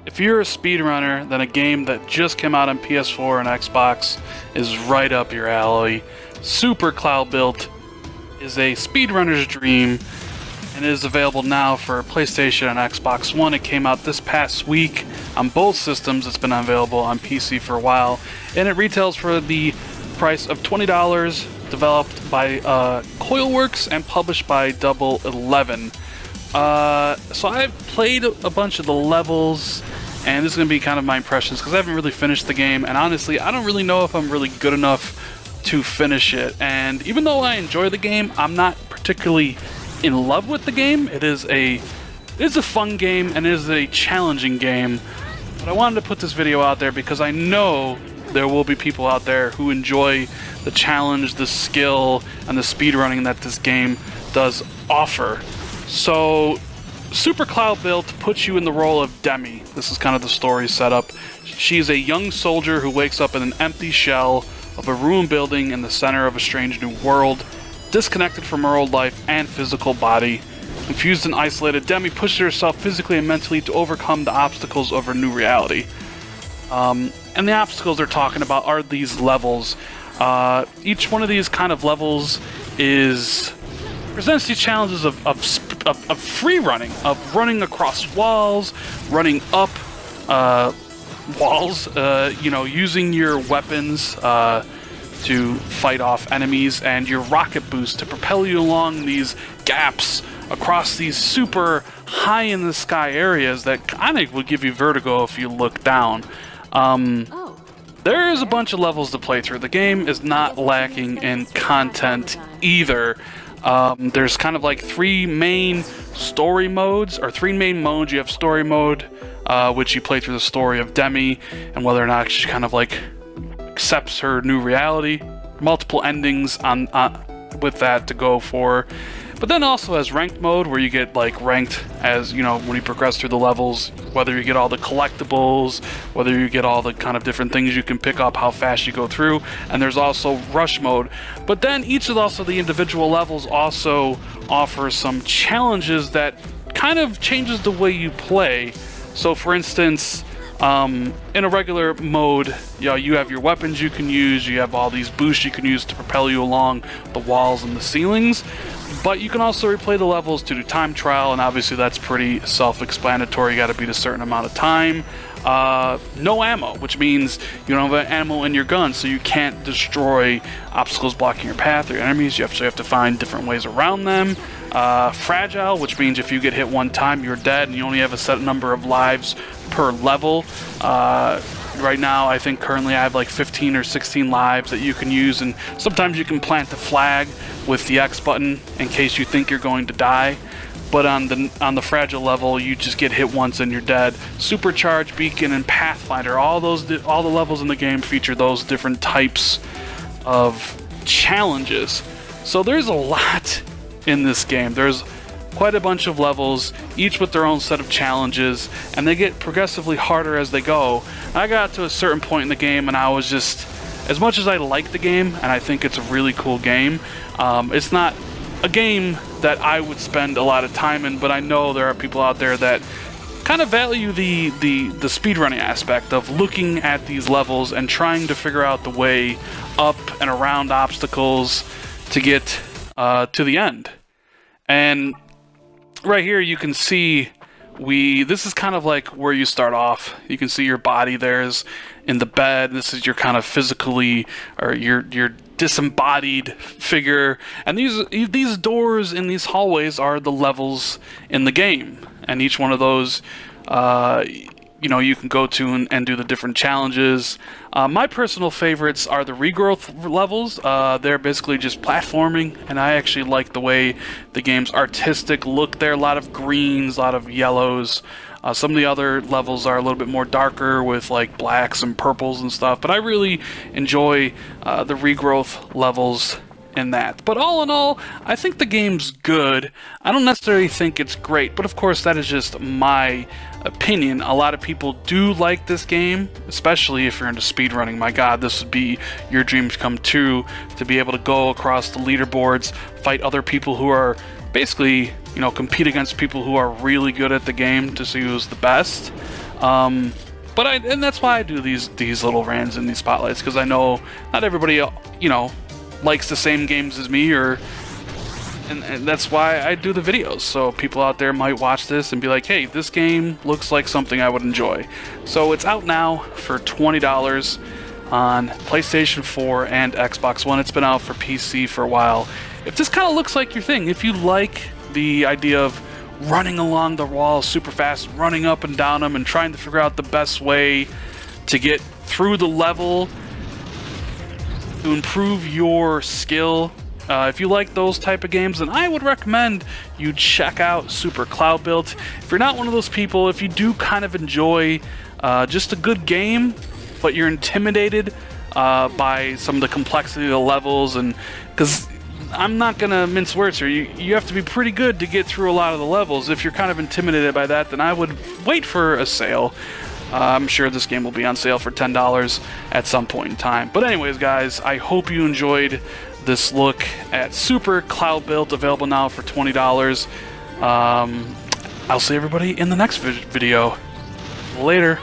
if you're a speedrunner, then a game that just came out on PS4 and Xbox is right up your alley. Super Cloudbuilt is a speedrunner's dream and is available now for PlayStation and Xbox One. It came out this past week on both systems. It's been available on PC for a while, and it retails for the price of $20, developed by Coilworks and published by Double 11. So I've played a bunch of the levels, and this is going to be kind of my impressions because I haven't really finished the game, and honestly I don't really know if I'm really good enough to finish it. And even though I enjoy the game, I'm not particularly in love with the game. It is a fun game and it is a challenging game, but I wanted to put this video out there because I know there will be people out there who enjoy the challenge, the skill, and the speedrunning that this game does offer. So Super Cloudbuilt puts you in the role of Demi. This is kind of the story setup. She's a young soldier who wakes up in an empty shell of a ruined building in the center of a strange new world, disconnected from her old life and physical body. Confused and isolated, Demi pushes herself physically and mentally to overcome the obstacles of her new reality. And the obstacles they're talking about are these levels. Each one of these kind of levels presents these challenges of free running, of running across walls, running up walls, you know, using your weapons to fight off enemies, and your rocket boost to propel you along these gaps across these super high in the sky areas that kind of would give you vertigo if you look down. There is a bunch of levels to play through. The game is not lacking in content either. There's kind of like three main modes. You have story mode, which you play through the story of Demi and whether or not she kind of like accepts her new reality. Multiple endings with that to go for. But then also has ranked mode, where you get like ranked as, you know, when you progress through the levels, whether you get all the collectibles, whether you get all the kind of different things you can pick up, how fast you go through. And there's also rush mode. But then each of the individual levels also offer some challenges that kind of changes the way you play. So for instance, in a regular mode, you know, you have your weapons you can use, you have all these boosts you can use to propel you along the walls and the ceilings, but you can also replay the levels to do time trial, and obviously that's pretty self-explanatory. You got to beat a certain amount of time. No ammo, which means you don't have ammo in your gun, so you can't destroy obstacles blocking your path or your enemies. You have to find different ways around them. Fragile, which means if you get hit one time, you're dead, and you only have a set number of lives per level. Right now, I think currently I have like 15 or 16 lives that you can use, and sometimes you can plant the flag with the X button in case you think you're going to die. But on the fragile level, you just get hit once and you're dead. Supercharged, Beacon, and Pathfinder, all the levels in the game feature those different types of challenges. So there's a lot in this game. There's quite a bunch of levels, each with their own set of challenges, and they get progressively harder as they go. I got to a certain point in the game and I was just, as much as I like the game and I think it's a really cool game, it's not a game that I would spend a lot of time in, but I know there are people out there that kind of value the speedrunning aspect of looking at these levels and trying to figure out the way up and around obstacles to get to the end. And right here you can see this is kind of like where you start off. You can see your body there's in the bed. This is your kind of physically, or your disembodied figure. And these doors in these hallways are the levels in the game. And each one of those, you know, you can go to and do the different challenges. My personal favorites are the regrowth levels. They're basically just platforming, and I actually like the way the game's artistic look there. A lot of greens, a lot of yellows. Some of the other levels are a little bit more darker with like blacks and purples and stuff, but I really enjoy the regrowth levels in that. But all in all, I think the game's good. I don't necessarily think it's great, but of course that is just my opinion. A lot of people do like this game, especially if you're into speedrunning. My god, this would be your dreams come true, to be able to go across the leaderboards, fight other people who are basically, you know, compete against people who are really good at the game to see who's the best. And that's why I do these little rants and these spotlights, because I know not everybody, you know, likes the same games as me, and that's why I do the videos. So people out there might watch this and be like, hey, this game looks like something I would enjoy. So it's out now for $20 on PlayStation 4 and Xbox One. It's been out for PC for a while. If this kind of looks like your thing, if you like the idea of running along the walls super fast, running up and down them, and trying to figure out the best way to get through the level to improve your skill, if you like those type of games, then I would recommend you check out Super Cloudbuilt. If you're not one of those people, if you do kind of enjoy just a good game, but you're intimidated by some of the complexity of the levels, and because I'm not gonna mince words here, you have to be pretty good to get through a lot of the levels. If you're kind of intimidated by that, then I would wait for a sale. I'm sure this game will be on sale for $10 at some point in time. But anyways, guys, I hope you enjoyed this look at Super Cloudbuilt, available now for $20. I'll see everybody in the next video. Later.